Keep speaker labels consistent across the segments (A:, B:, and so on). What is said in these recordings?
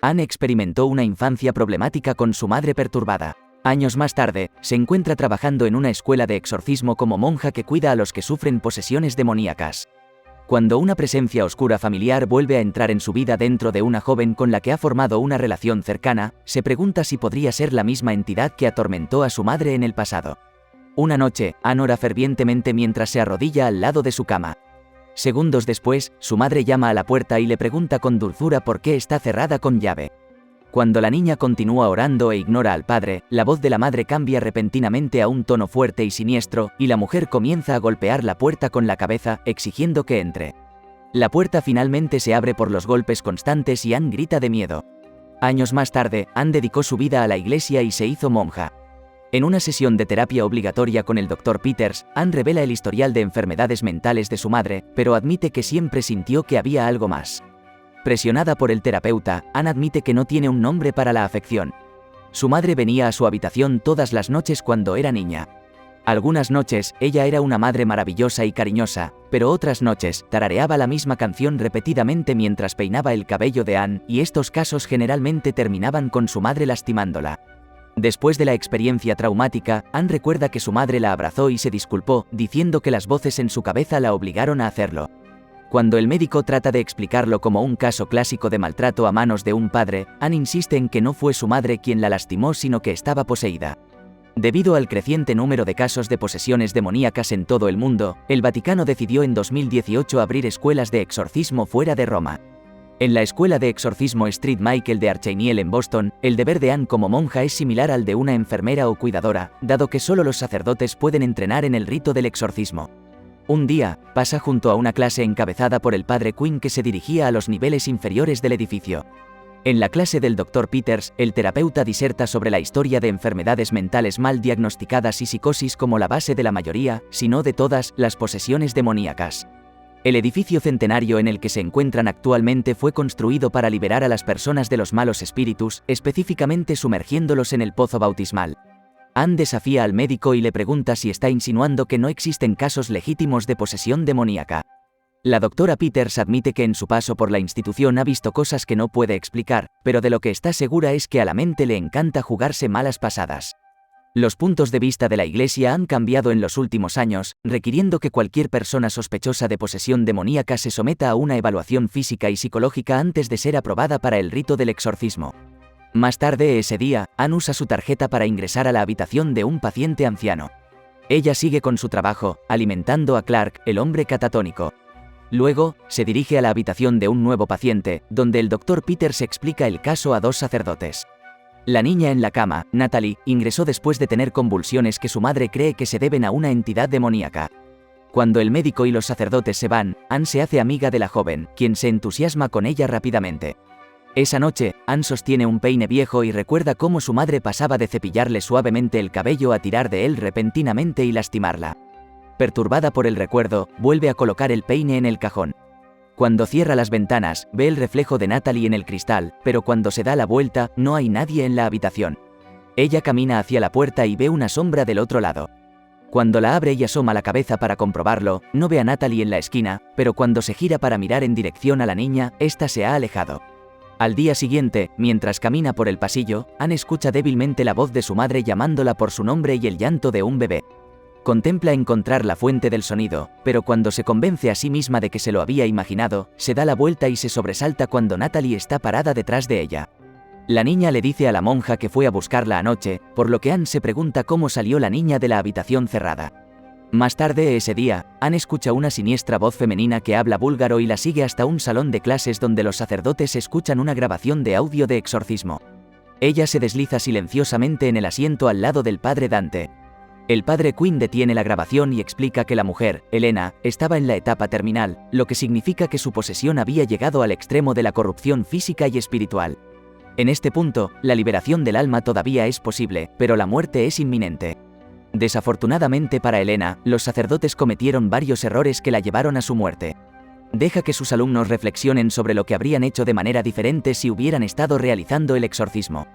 A: Anne experimentó una infancia problemática con su madre perturbada. Años más tarde, se encuentra trabajando en una escuela de exorcismo como monja que cuida a los que sufren posesiones demoníacas. Cuando una presencia oscura familiar vuelve a entrar en su vida dentro de una joven con la que ha formado una relación cercana, se pregunta si podría ser la misma entidad que atormentó a su madre en el pasado. Una noche, Anne ora fervientemente mientras se arrodilla al lado de su cama. Segundos después, su madre llama a la puerta y le pregunta con dulzura por qué está cerrada con llave. Cuando la niña continúa orando e ignora al padre, la voz de la madre cambia repentinamente a un tono fuerte y siniestro, y la mujer comienza a golpear la puerta con la cabeza, exigiendo que entre. La puerta finalmente se abre por los golpes constantes y Anne grita de miedo. Años más tarde, Anne dedicó su vida a la iglesia y se hizo monja. En una sesión de terapia obligatoria con el Dr. Peters, Anne revela el historial de enfermedades mentales de su madre, pero admite que siempre sintió que había algo más. Presionada por el terapeuta, Anne admite que no tiene un nombre para la afección. Su madre venía a su habitación todas las noches cuando era niña. Algunas noches, ella era una madre maravillosa y cariñosa, pero otras noches, tarareaba la misma canción repetidamente mientras peinaba el cabello de Anne, y estos casos generalmente terminaban con su madre lastimándola. Después de la experiencia traumática, Anne recuerda que su madre la abrazó y se disculpó, diciendo que las voces en su cabeza la obligaron a hacerlo. Cuando el médico trata de explicarlo como un caso clásico de maltrato a manos de un padre, Anne insiste en que no fue su madre quien la lastimó sino que estaba poseída. Debido al creciente número de casos de posesiones demoníacas en todo el mundo, el Vaticano decidió en 2018 abrir escuelas de exorcismo fuera de Roma. En la escuela de exorcismo St. Michael de Archaniel en Boston, el deber de Anne como monja es similar al de una enfermera o cuidadora, dado que solo los sacerdotes pueden entrenar en el rito del exorcismo. Un día, pasa junto a una clase encabezada por el padre Quinn que se dirigía a los niveles inferiores del edificio. En la clase del Dr. Peters, el terapeuta diserta sobre la historia de enfermedades mentales mal diagnosticadas y psicosis como la base de la mayoría, si no de todas, las posesiones demoníacas. El edificio centenario en el que se encuentran actualmente fue construido para liberar a las personas de los malos espíritus, específicamente sumergiéndolos en el pozo bautismal. Anne desafía al médico y le pregunta si está insinuando que no existen casos legítimos de posesión demoníaca. La doctora Peters admite que en su paso por la institución ha visto cosas que no puede explicar, pero de lo que está segura es que a la mente le encanta jugarse malas pasadas. Los puntos de vista de la Iglesia han cambiado en los últimos años, requiriendo que cualquier persona sospechosa de posesión demoníaca se someta a una evaluación física y psicológica antes de ser aprobada para el rito del exorcismo. Más tarde ese día, Anne usa su tarjeta para ingresar a la habitación de un paciente anciano. Ella sigue con su trabajo, alimentando a Clark, el hombre catatónico. Luego, se dirige a la habitación de un nuevo paciente, donde el Dr. Peters explica el caso a dos sacerdotes. La niña en la cama, Natalie, ingresó después de tener convulsiones que su madre cree que se deben a una entidad demoníaca. Cuando el médico y los sacerdotes se van, Anne se hace amiga de la joven, quien se entusiasma con ella rápidamente. Esa noche, Anne sostiene un peine viejo y recuerda cómo su madre pasaba de cepillarle suavemente el cabello a tirar de él repentinamente y lastimarla. Perturbada por el recuerdo, vuelve a colocar el peine en el cajón. Cuando cierra las ventanas, ve el reflejo de Natalie en el cristal, pero cuando se da la vuelta, no hay nadie en la habitación. Ella camina hacia la puerta y ve una sombra del otro lado. Cuando la abre y asoma la cabeza para comprobarlo, no ve a Natalie en la esquina, pero cuando se gira para mirar en dirección a la niña, ésta se ha alejado. Al día siguiente, mientras camina por el pasillo, Anne escucha débilmente la voz de su madre llamándola por su nombre y el llanto de un bebé. Contempla encontrar la fuente del sonido, pero cuando se convence a sí misma de que se lo había imaginado, se da la vuelta y se sobresalta cuando Natalie está parada detrás de ella. La niña le dice a la monja que fue a buscarla anoche, por lo que Anne se pregunta cómo salió la niña de la habitación cerrada. Más tarde ese día, Anne escucha una siniestra voz femenina que habla búlgaro y la sigue hasta un salón de clases donde los sacerdotes escuchan una grabación de audio de exorcismo. Ella se desliza silenciosamente en el asiento al lado del padre Dante. El padre Quinn detiene la grabación y explica que la mujer, Elena, estaba en la etapa terminal, lo que significa que su posesión había llegado al extremo de la corrupción física y espiritual. En este punto, la liberación del alma todavía es posible, pero la muerte es inminente. Desafortunadamente para Elena, los sacerdotes cometieron varios errores que la llevaron a su muerte. Deja que sus alumnos reflexionen sobre lo que habrían hecho de manera diferente si hubieran estado realizando el exorcismo.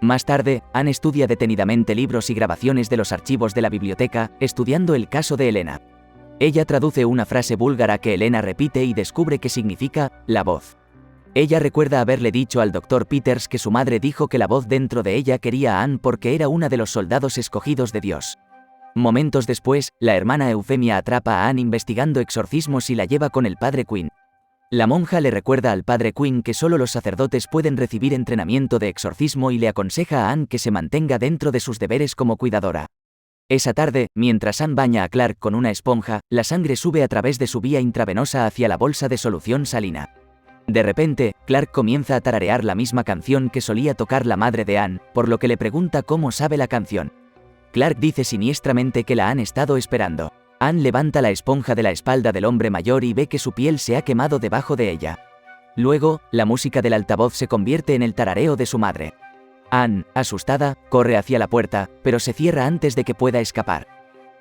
A: Más tarde, Anne estudia detenidamente libros y grabaciones de los archivos de la biblioteca, estudiando el caso de Elena. Ella traduce una frase búlgara que Elena repite y descubre que significa «la voz». Ella recuerda haberle dicho al Dr. Peters que su madre dijo que la voz dentro de ella quería a Anne porque era una de los soldados escogidos de Dios. Momentos después, la hermana Eufemia atrapa a Anne investigando exorcismos y la lleva con el padre Quinn. La monja le recuerda al padre Quinn que solo los sacerdotes pueden recibir entrenamiento de exorcismo y le aconseja a Anne que se mantenga dentro de sus deberes como cuidadora. Esa tarde, mientras Anne baña a Clark con una esponja, la sangre sube a través de su vía intravenosa hacia la bolsa de solución salina. De repente, Clark comienza a tararear la misma canción que solía tocar la madre de Anne, por lo que le pregunta cómo sabe la canción. Clark dice siniestramente que la han estado esperando. Anne levanta la esponja de la espalda del hombre mayor y ve que su piel se ha quemado debajo de ella. Luego, la música del altavoz se convierte en el tarareo de su madre. Anne, asustada, corre hacia la puerta, pero se cierra antes de que pueda escapar.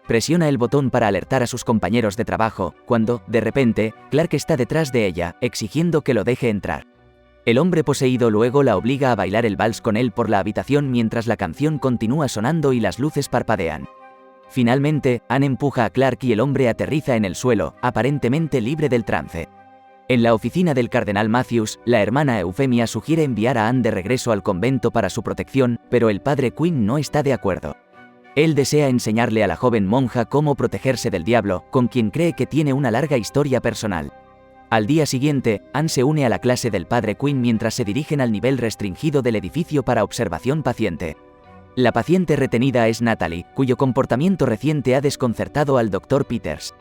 A: Presiona el botón para alertar a sus compañeros de trabajo, cuando, de repente, Clark está detrás de ella, exigiendo que lo deje entrar. El hombre poseído luego la obliga a bailar el vals con él por la habitación mientras la canción continúa sonando y las luces parpadean. Finalmente, Anne empuja a Clark y el hombre aterriza en el suelo, aparentemente libre del trance. En la oficina del cardenal Matthews, la hermana Eufemia sugiere enviar a Anne de regreso al convento para su protección, pero el padre Quinn no está de acuerdo. Él desea enseñarle a la joven monja cómo protegerse del diablo, con quien cree que tiene una larga historia personal. Al día siguiente, Anne se une a la clase del padre Quinn mientras se dirigen al nivel restringido del edificio para observación paciente. La paciente retenida es Natalie, cuyo comportamiento reciente ha desconcertado al Dr. Peters.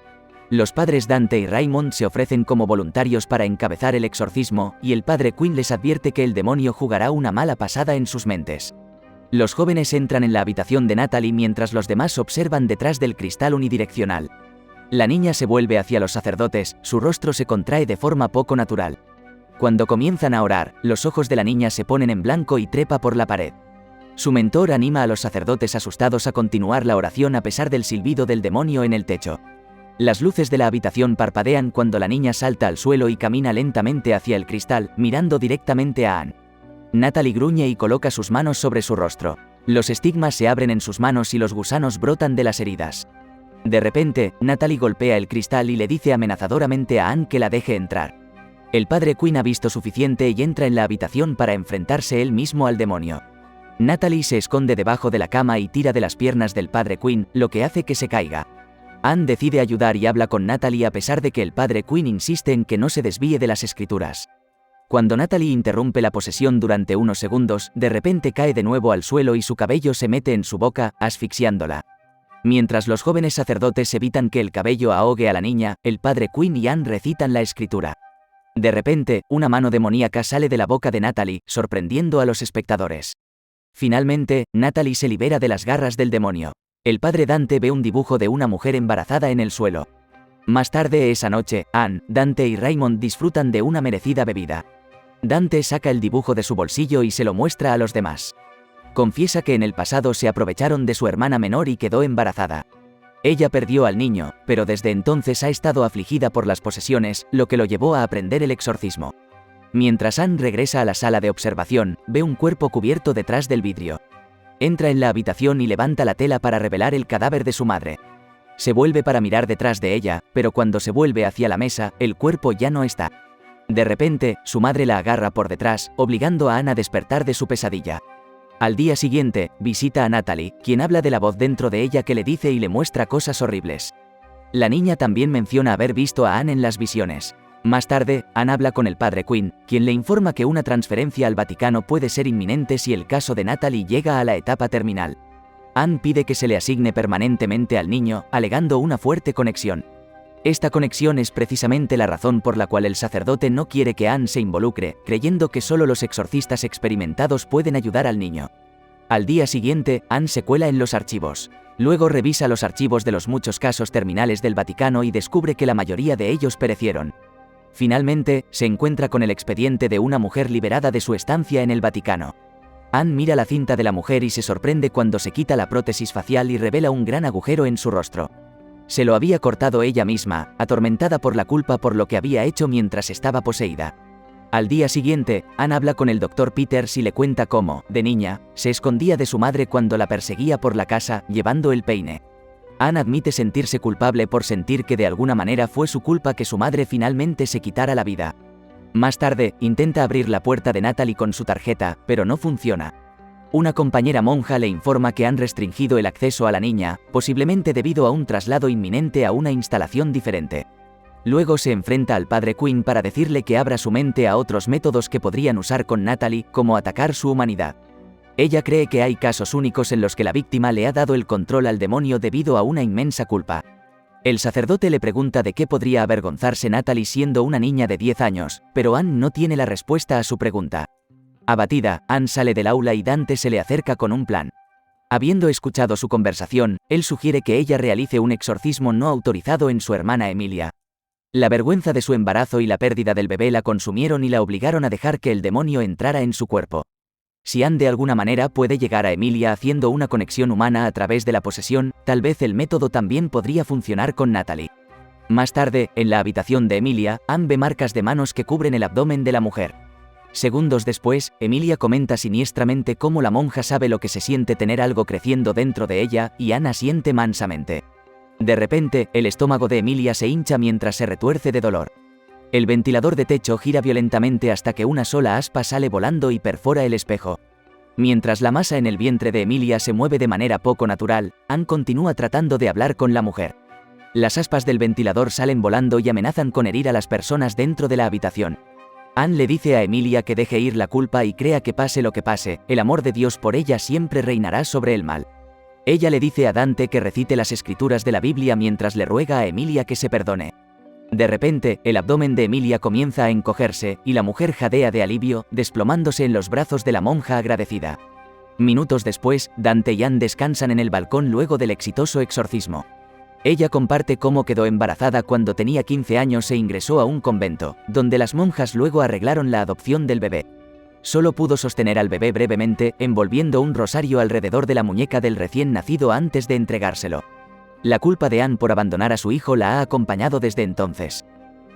A: Los padres Dante y Raymond se ofrecen como voluntarios para encabezar el exorcismo, y el padre Quinn les advierte que el demonio jugará una mala pasada en sus mentes. Los jóvenes entran en la habitación de Natalie mientras los demás observan detrás del cristal unidireccional. La niña se vuelve hacia los sacerdotes, su rostro se contrae de forma poco natural. Cuando comienzan a orar, los ojos de la niña se ponen en blanco y trepa por la pared. Su mentor anima a los sacerdotes asustados a continuar la oración a pesar del silbido del demonio en el techo. Las luces de la habitación parpadean cuando la niña salta al suelo y camina lentamente hacia el cristal, mirando directamente a Anne. Natalie gruñe y coloca sus manos sobre su rostro. Los estigmas se abren en sus manos y los gusanos brotan de las heridas. De repente, Natalie golpea el cristal y le dice amenazadoramente a Anne que la deje entrar. El padre Quinn ha visto suficiente y entra en la habitación para enfrentarse él mismo al demonio. Natalie se esconde debajo de la cama y tira de las piernas del padre Quinn, lo que hace que se caiga. Anne decide ayudar y habla con Natalie a pesar de que el padre Quinn insiste en que no se desvíe de las escrituras. Cuando Natalie interrumpe la posesión durante unos segundos, de repente cae de nuevo al suelo y su cabello se mete en su boca, asfixiándola. Mientras los jóvenes sacerdotes evitan que el cabello ahogue a la niña, el padre Quinn y Anne recitan la escritura. De repente, una mano demoníaca sale de la boca de Natalie, sorprendiendo a los espectadores. Finalmente, Natalie se libera de las garras del demonio. El padre Dante ve un dibujo de una mujer embarazada en el suelo. Más tarde esa noche, Anne, Dante y Raymond disfrutan de una merecida bebida. Dante saca el dibujo de su bolsillo y se lo muestra a los demás. Confiesa que en el pasado se aprovecharon de su hermana menor y quedó embarazada. Ella perdió al niño, pero desde entonces ha estado afligida por las posesiones, lo que lo llevó a aprender el exorcismo. Mientras Anne regresa a la sala de observación, ve un cuerpo cubierto detrás del vidrio. Entra en la habitación y levanta la tela para revelar el cadáver de su madre. Se vuelve para mirar detrás de ella, pero cuando se vuelve hacia la mesa, el cuerpo ya no está. De repente, su madre la agarra por detrás, obligando a Anne a despertar de su pesadilla. Al día siguiente, visita a Natalie, quien habla de la voz dentro de ella que le dice y le muestra cosas horribles. La niña también menciona haber visto a Anne en las visiones. Más tarde, Anne habla con el padre Quinn, quien le informa que una transferencia al Vaticano puede ser inminente si el caso de Natalie llega a la etapa terminal. Anne pide que se le asigne permanentemente al niño, alegando una fuerte conexión. Esta conexión es precisamente la razón por la cual el sacerdote no quiere que Anne se involucre, creyendo que solo los exorcistas experimentados pueden ayudar al niño. Al día siguiente, Anne se cuela en los archivos. Luego revisa los archivos de los muchos casos terminales del Vaticano y descubre que la mayoría de ellos perecieron. Finalmente, se encuentra con el expediente de una mujer liberada de su estancia en el Vaticano. Anne mira la cinta de la mujer y se sorprende cuando se quita la prótesis facial y revela un gran agujero en su rostro. Se lo había cortado ella misma, atormentada por la culpa por lo que había hecho mientras estaba poseída. Al día siguiente, Anne habla con el Dr. Peters y le cuenta cómo, de niña, se escondía de su madre cuando la perseguía por la casa, llevando el peine. Anne admite sentirse culpable por sentir que de alguna manera fue su culpa que su madre finalmente se quitara la vida. Más tarde, intenta abrir la puerta de Natalie con su tarjeta, pero no funciona. Una compañera monja le informa que han restringido el acceso a la niña, posiblemente debido a un traslado inminente a una instalación diferente. Luego se enfrenta al padre Quinn para decirle que abra su mente a otros métodos que podrían usar con Natalie, como atacar su humanidad. Ella cree que hay casos únicos en los que la víctima le ha dado el control al demonio debido a una inmensa culpa. El sacerdote le pregunta de qué podría avergonzarse Natalie siendo una niña de 10 años, pero Anne no tiene la respuesta a su pregunta. Abatida, Anne sale del aula y Dante se le acerca con un plan. Habiendo escuchado su conversación, él sugiere que ella realice un exorcismo no autorizado en su hermana Emilia. La vergüenza de su embarazo y la pérdida del bebé la consumieron y la obligaron a dejar que el demonio entrara en su cuerpo. Si Anne de alguna manera puede llegar a Emilia haciendo una conexión humana a través de la posesión, tal vez el método también podría funcionar con Natalie. Más tarde, en la habitación de Emilia, Anne ve marcas de manos que cubren el abdomen de la mujer. Segundos después, Emilia comenta siniestramente cómo la monja sabe lo que se siente tener algo creciendo dentro de ella, y Anne asiente mansamente. De repente, el estómago de Emilia se hincha mientras se retuerce de dolor. El ventilador de techo gira violentamente hasta que una sola aspa sale volando y perfora el espejo. Mientras la masa en el vientre de Emilia se mueve de manera poco natural, Anne continúa tratando de hablar con la mujer. Las aspas del ventilador salen volando y amenazan con herir a las personas dentro de la habitación. Anne le dice a Emilia que deje ir la culpa y crea que pase lo que pase, el amor de Dios por ella siempre reinará sobre el mal. Ella le dice a Dante que recite las escrituras de la Biblia mientras le ruega a Emilia que se perdone. De repente, el abdomen de Emilia comienza a encogerse, y la mujer jadea de alivio, desplomándose en los brazos de la monja agradecida. Minutos después, Dante y Anne descansan en el balcón luego del exitoso exorcismo. Ella comparte cómo quedó embarazada cuando tenía 15 años e ingresó a un convento, donde las monjas luego arreglaron la adopción del bebé. Solo pudo sostener al bebé brevemente, envolviendo un rosario alrededor de la muñeca del recién nacido antes de entregárselo. La culpa de Anne por abandonar a su hijo la ha acompañado desde entonces.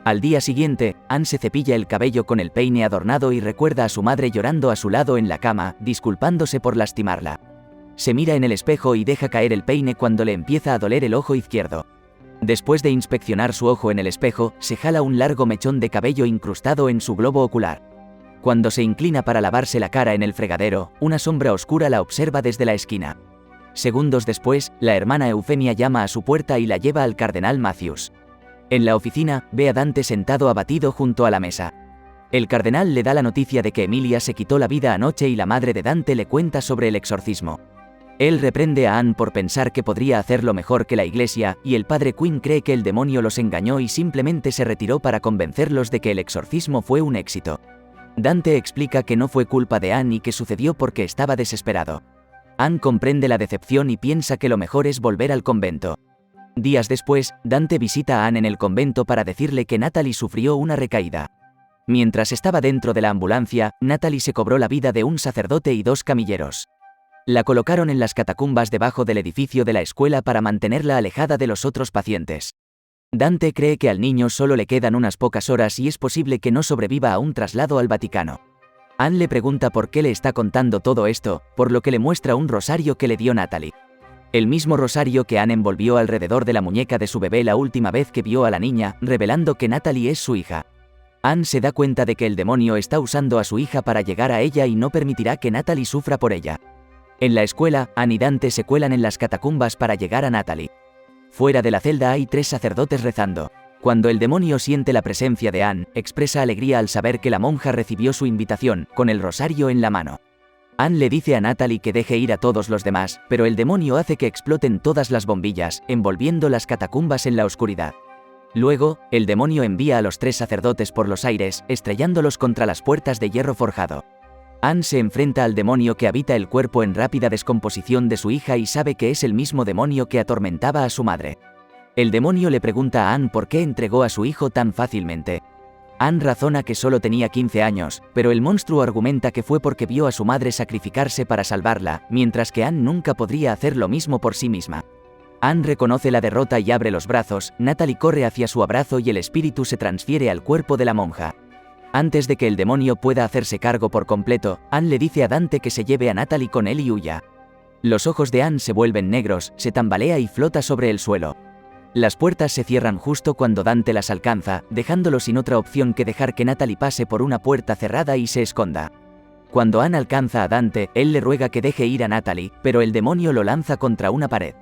A: Al día siguiente, Anne se cepilla el cabello con el peine adornado y recuerda a su madre llorando a su lado en la cama, disculpándose por lastimarla. Se mira en el espejo y deja caer el peine cuando le empieza a doler el ojo izquierdo. Después de inspeccionar su ojo en el espejo, se jala un largo mechón de cabello incrustado en su globo ocular. Cuando se inclina para lavarse la cara en el fregadero, una sombra oscura la observa desde la esquina. Segundos después, la hermana Eufemia llama a su puerta y la lleva al cardenal Matthews. En la oficina, ve a Dante sentado abatido junto a la mesa. El cardenal le da la noticia de que Emilia se quitó la vida anoche y la madre de Dante le cuenta sobre el exorcismo. Él reprende a Anne por pensar que podría hacerlo mejor que la iglesia, y el padre Quinn cree que el demonio los engañó y simplemente se retiró para convencerlos de que el exorcismo fue un éxito. Dante explica que no fue culpa de Anne y que sucedió porque estaba desesperado. Anne comprende la decepción y piensa que lo mejor es volver al convento. Días después, Dante visita a Anne en el convento para decirle que Natalie sufrió una recaída. Mientras estaba dentro de la ambulancia, Natalie se cobró la vida de un sacerdote y 2 camilleros. La colocaron en las catacumbas debajo del edificio de la escuela para mantenerla alejada de los otros pacientes. Dante cree que al niño solo le quedan unas pocas horas y es posible que no sobreviva a un traslado al Vaticano. Anne le pregunta por qué le está contando todo esto, por lo que le muestra un rosario que le dio Natalie. El mismo rosario que Anne envolvió alrededor de la muñeca de su bebé la última vez que vio a la niña, revelando que Natalie es su hija. Anne se da cuenta de que el demonio está usando a su hija para llegar a ella y no permitirá que Natalie sufra por ella. En la escuela, Anne y Dante se cuelan en las catacumbas para llegar a Natalie. Fuera de la celda hay 3 sacerdotes rezando. Cuando el demonio siente la presencia de Anne, expresa alegría al saber que la monja recibió su invitación, con el rosario en la mano. Anne le dice a Natalie que deje ir a todos los demás, pero el demonio hace que exploten todas las bombillas, envolviendo las catacumbas en la oscuridad. Luego, el demonio envía a los 3 sacerdotes por los aires, estrellándolos contra las puertas de hierro forjado. Anne se enfrenta al demonio que habita el cuerpo en rápida descomposición de su hija y sabe que es el mismo demonio que atormentaba a su madre. El demonio le pregunta a Anne por qué entregó a su hijo tan fácilmente. Anne razona que solo tenía 15 años, pero el monstruo argumenta que fue porque vio a su madre sacrificarse para salvarla, mientras que Anne nunca podría hacer lo mismo por sí misma. Anne reconoce la derrota y abre los brazos, Natalie corre hacia su abrazo y el espíritu se transfiere al cuerpo de la monja. Antes de que el demonio pueda hacerse cargo por completo, Anne le dice a Dante que se lleve a Natalie con él y huya. Los ojos de Anne se vuelven negros, se tambalea y flota sobre el suelo. Las puertas se cierran justo cuando Dante las alcanza, dejándolo sin otra opción que dejar que Natalie pase por una puerta cerrada y se esconda. Cuando Anne alcanza a Dante, él le ruega que deje ir a Natalie, pero el demonio lo lanza contra una pared.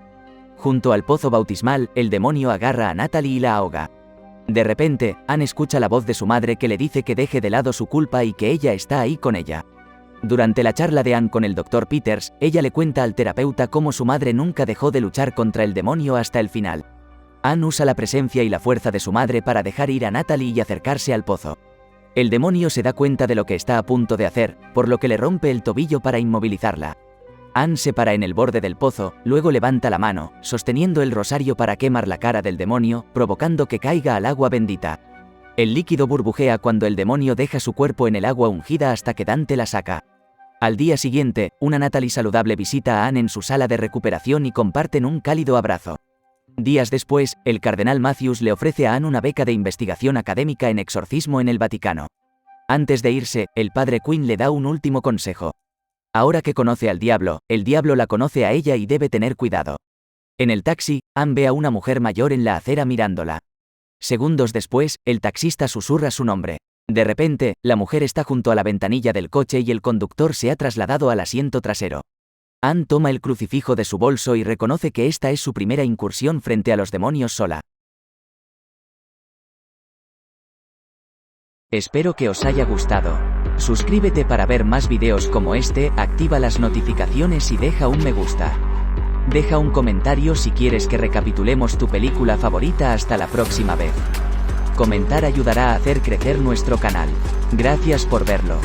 A: Junto al pozo bautismal, el demonio agarra a Natalie y la ahoga. De repente, Anne escucha la voz de su madre que le dice que deje de lado su culpa y que ella está ahí con ella. Durante la charla de Anne con el Dr. Peters, ella le cuenta al terapeuta cómo su madre nunca dejó de luchar contra el demonio hasta el final. Anne usa la presencia y la fuerza de su madre para dejar ir a Natalie y acercarse al pozo. El demonio se da cuenta de lo que está a punto de hacer, por lo que le rompe el tobillo para inmovilizarla. Anne se para en el borde del pozo, luego levanta la mano, sosteniendo el rosario para quemar la cara del demonio, provocando que caiga al agua bendita. El líquido burbujea cuando el demonio deja su cuerpo en el agua ungida hasta que Dante la saca. Al día siguiente, una Natalie saludable visita a Anne en su sala de recuperación y comparten un cálido abrazo. Días después, el cardenal Matthews le ofrece a Anne una beca de investigación académica en exorcismo en el Vaticano. Antes de irse, el padre Quinn le da un último consejo. Ahora que conoce al diablo, el diablo la conoce a ella y debe tener cuidado. En el taxi, Anne ve a una mujer mayor en la acera mirándola. Segundos después, el taxista susurra su nombre. De repente, la mujer está junto a la ventanilla del coche y el conductor se ha trasladado al asiento trasero. Anne toma el crucifijo de su bolso y reconoce que esta es su primera incursión frente a los demonios sola. Espero que os haya gustado. Suscríbete para ver más videos como este, activa las notificaciones y deja un me gusta. Deja un comentario si quieres que recapitulemos tu película favorita. Hasta la próxima vez. Comentar ayudará a hacer crecer nuestro canal. Gracias por verlo.